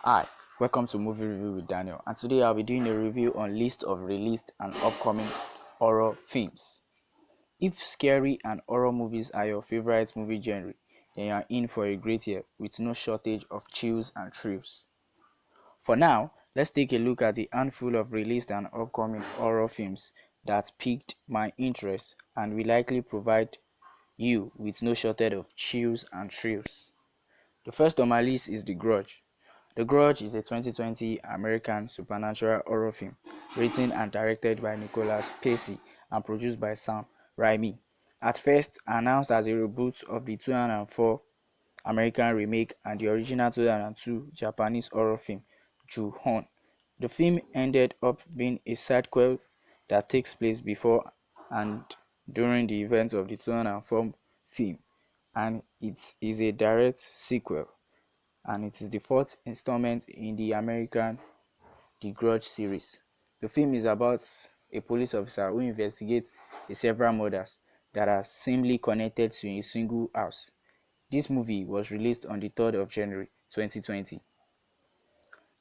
Hi, welcome to Movie Review with Daniel, and today I'll be doing a review on list of released and upcoming horror films. If scary and horror movies are your favorite movie genre, then you are in for a great year with no shortage of chills and thrills. For now, let's take a look at the handful of released and upcoming horror films that piqued my interest and will likely provide you with no shortage of chills and thrills. The first on my list is The Grudge. The Grudge is a 2020 American supernatural horror film written and directed by Nicolas Pacey and produced by Sam Raimi. At first announced as a reboot of the 2004 American remake and the original 2002 Japanese horror film Ju-On, the film ended up being a sequel that takes place before and during the events of the 2004 film, and it is a direct sequel, and it is the fourth installment in the American The Grudge series. The film is about a police officer who investigates several murders that are seemingly connected to a single house. This movie was released on the 3rd of January 2020.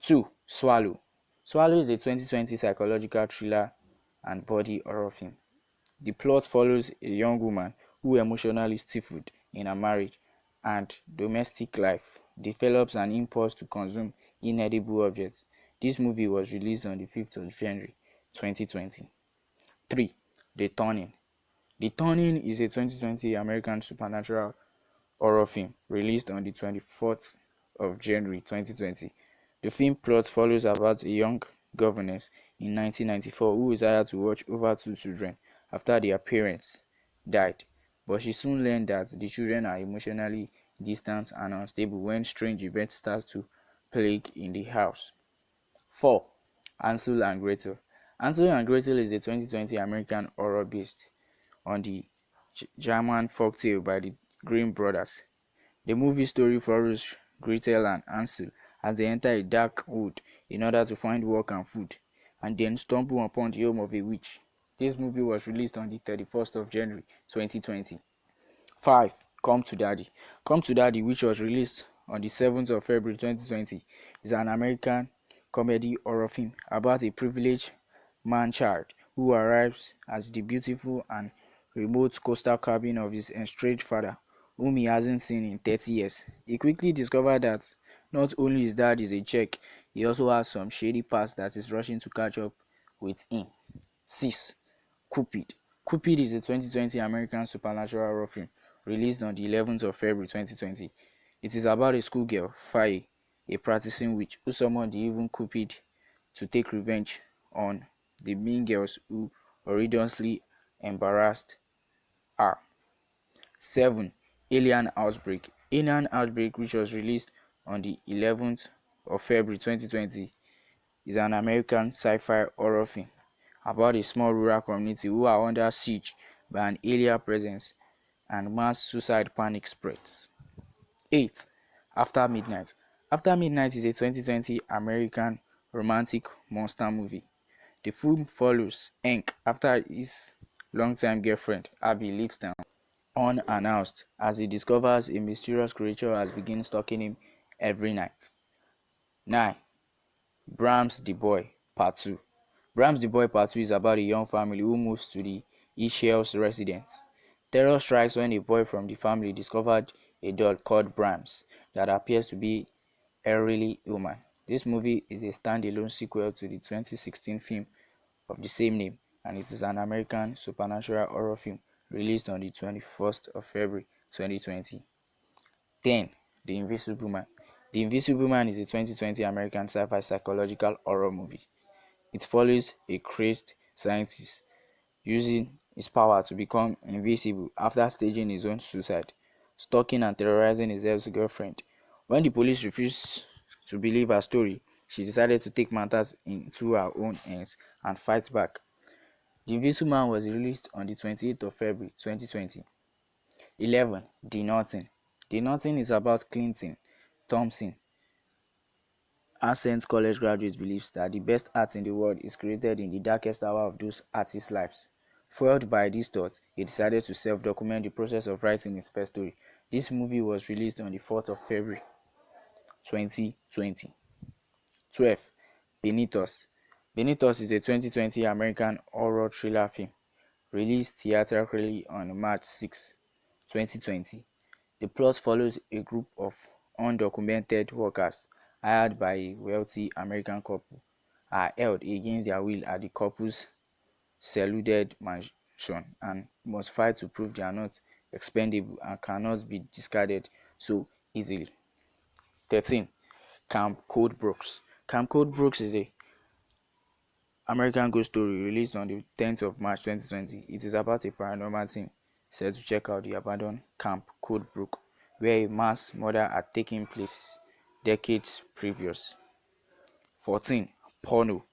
2. Swallow. Swallow is a 2020 psychological thriller and body horror film. The plot follows a young woman who, emotionally stifled in her marriage and domestic life, develops an impulse to consume inedible objects. This movie was released on the 5th of January 2020. 3. The Turning. The Turning is a 2020 American supernatural horror film released on the 24th of January 2020. The film plot follows about a young governess in 1994 who is hired to watch over two children after their parents died, but she soon learned that the children are emotionally distant and unstable when strange events start to plague in the house. 4. Hansel and Gretel. Hansel and Gretel is a 2020 American horror based on the German folktale by the Grimm brothers. The movie story follows Gretel and Hansel as they enter a dark wood in order to find work and food, and then stumble upon the home of a witch. This movie was released on the 31st of January 2020. 5. Come to Daddy. Come to Daddy, which was released on the 7th of February 2020, is an American comedy horror film about a privileged man-child who arrives at the beautiful and remote coastal cabin of his estranged father, whom he hasn't seen in 30 years. He quickly discovers that not only his dad is a Czech, he also has some shady past that is rushing to catch up with him. 6. Cupid. Cupid is a 2020 American supernatural horror film released on the 11th of February 2020. It is about a schoolgirl, Faye, a practicing witch, who summoned the evil Cupid to take revenge on the mean girls who horrendously embarrassed her. 7. Alien Outbreak. Alien Outbreak, which was released on the 11th of February 2020, is an American sci-fi horror film about a small rural community who are under siege by an alien presence and mass suicide panic spreads. 8. After Midnight. After Midnight is a 2020 American romantic monster movie. The film follows Hank after his longtime girlfriend Abby leaves town unannounced as he discovers a mysterious creature has begun stalking him every night. 9. Brahms the Boy Part 2. Brahms the Boy Part 2 is about a young family who moves to the Ichel's residence. Terror strikes when a boy from the family discovered a doll called Brahms that appears to be eerily human. This movie is a standalone sequel to the 2016 film of the same name, and it is an American supernatural horror film released on the 21st of February 2020. 10. The Invisible Man. The Invisible Man is a 2020 American sci-fi psychological horror movie. It follows a crazed scientist using his power to become invisible after staging his own suicide, stalking and terrorizing his ex-girlfriend. When the police refused to believe her story, she decided to take matters into her own hands and fight back. The Invisible Man was released on the 28th of February 2020. 11. The Nothing. The Nothing is about Clinton Thompson. Ascent College graduate believes that the best art in the world is created in the darkest hour of those artists' lives. Fueled by this thought, he decided to self-document the process of writing his first story. This movie was released on the 4th of February 2020. 12. Benito's. Benito's is a 2020 American horror thriller film released theatrically on March 6, 2020. The plot follows a group of undocumented workers hired by a wealthy American couple are held against their will at the couple's secluded mansion and must fight to prove they are not expendable and cannot be discarded so easily. 13. Camp Code Brooks. Camp Code Brooks is a American Ghost Story released on the 10th of March 2020. It is about a paranormal team set to check out the abandoned Camp Code Brook, where a mass murder had taken place decades previous. 14. Porno.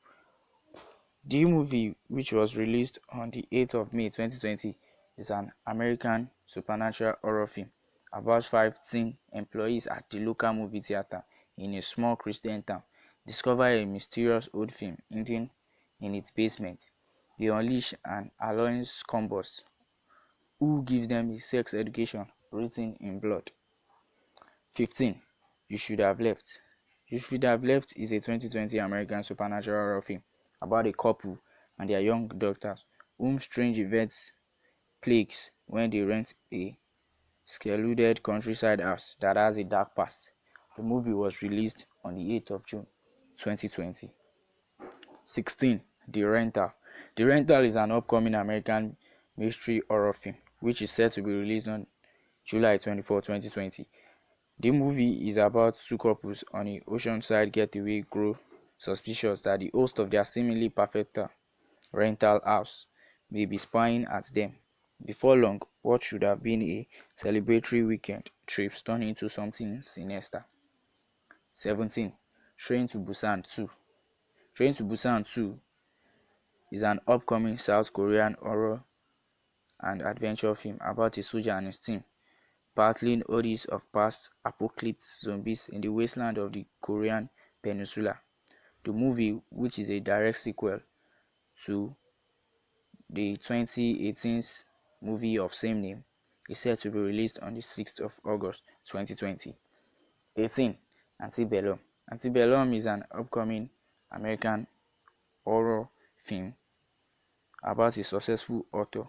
The movie, which was released on the 8th of May 2020, is an American supernatural horror film about 5 teen employees at the local movie theater in a small Christian town discover a mysterious old film hidden in its basement. They unleash an alien scumbag who gives them a sex education written in blood. 15. You Should Have Left. You Should Have Left is a 2020 American supernatural horror film about a couple and their young daughters whom strange events plagues when they rent a secluded countryside house that has a dark past. The movie was released on the 8th of June 2020. 16. The Rental. The Rental is an upcoming American mystery horror film which is set to be released on July 24, 2020. The movie is about two couples on a oceanside getaway grow suspicious that the host of their seemingly perfect rental house may be spying at them. Before long, what should have been a celebratory weekend trip turned into something sinister. 17. Train to Busan 2. Train to Busan 2 is an upcoming South Korean horror and adventure film about a soldier and his team battling oddities of past apocalypse zombies in the wasteland of the Korean Peninsula. The movie, which is a direct sequel to the 2018 movie of same name, is set to be released on the 6th of August 2020. 18. Antebellum. Antebellum is an upcoming American horror film about a successful author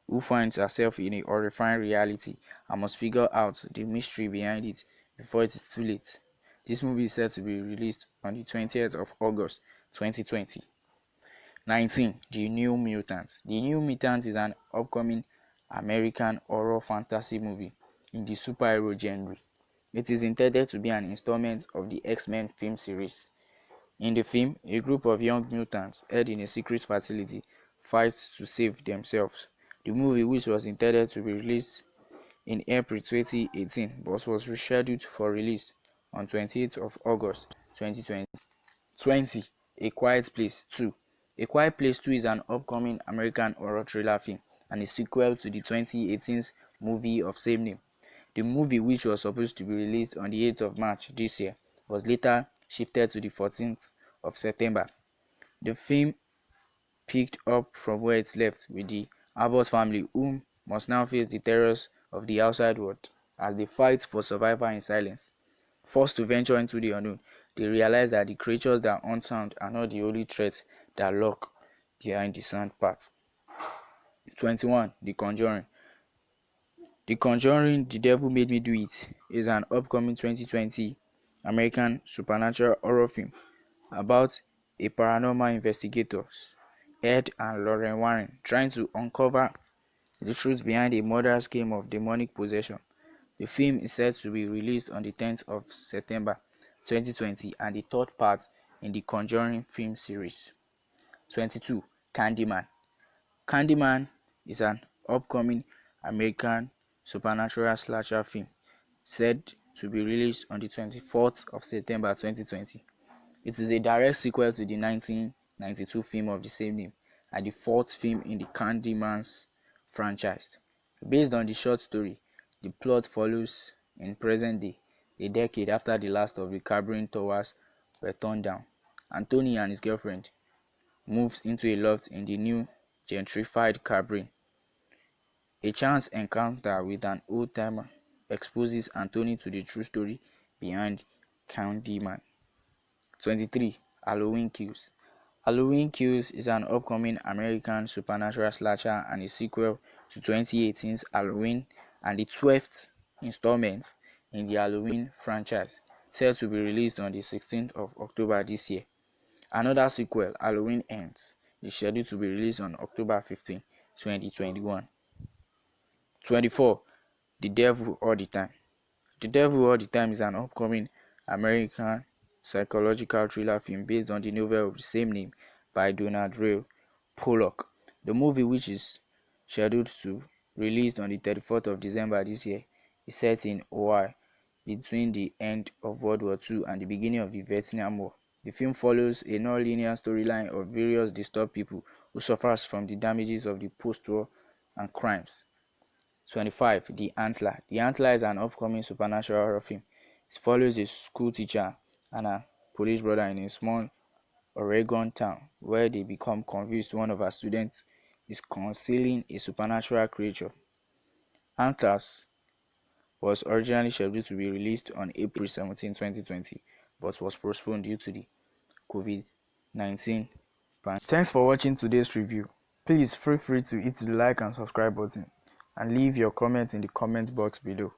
who finds herself in a horrifying reality and must figure out the mystery behind it before it is too late. This movie is set to be released on the 20th of August 2020. 19. The New Mutants. The New Mutants is an upcoming American horror fantasy movie in the superhero genre. It is intended to be an installment of the X-Men film series. In the film, a group of young mutants held in a secret facility fights to save themselves. The movie, which was intended to be released in April 2018 but was rescheduled for release on 28th of August 2020. 20. A Quiet Place 2. A Quiet Place 2 is an upcoming American horror thriller film and a sequel to the 2018 movie of same name. The movie, which was supposed to be released on the 8th of March this year, was later shifted to the 14th of September. The film picked up from where it left with the Abbott family, whom must now face the terrors of the outside world as they fight for survival in silence. Forced to venture into the unknown, they realize that the creatures that hunt sound are not the only threats that lurk behind the sound path. 21. The Conjuring. The Conjuring, The Devil Made Me Do It is an upcoming 2020 American supernatural horror film about a paranormal investigators, Ed and Lauren Warren, trying to uncover the truth behind a murderous game of demonic possession. The film is set to be released on the 10th of September 2020 and the third part in the Conjuring film series. 22. Candyman. Candyman is an upcoming American supernatural slasher film set to be released on the 24th of September 2020. It is a direct sequel to the 1992 film of the same name and the fourth film in the Candyman's franchise. Based on the short story, the plot follows in present day, a decade after the last of the Cabrini towers were torn down. Anthony and his girlfriend moves into a loft in the new gentrified Cabrini. A chance encounter with an old-timer exposes Anthony to the true story behind Candyman. 23. Halloween Kills. Halloween Kills is an upcoming American supernatural slasher and a sequel to 2018's Halloween and the 12th installment in the Halloween franchise, set to be released on the 16th of October this year. Another sequel, Halloween Ends, is scheduled to be released on October 15, 2021. 24. The Devil All the Time. The Devil All the Time is an upcoming American psychological thriller film based on the novel of the same name by Donald Ray Pollock. The movie, which is scheduled to release on the 34th of December this year, is set in Hawaii between the end of World War II and the beginning of the Vietnam War. The film follows a non-linear storyline of various disturbed people who suffers from the damages of the post-war and crimes. 25. The Antler. The Antler is an upcoming supernatural horror film. It follows a school teacher and a police brother in a small Oregon town where they become convinced one of her students is concealing a supernatural creature. Antlers was originally scheduled to be released on April 17, 2020, but was postponed due to the COVID-19 pandemic. Thanks for watching today's review. Please feel free to hit the like and subscribe button and leave your comments in the comment box below.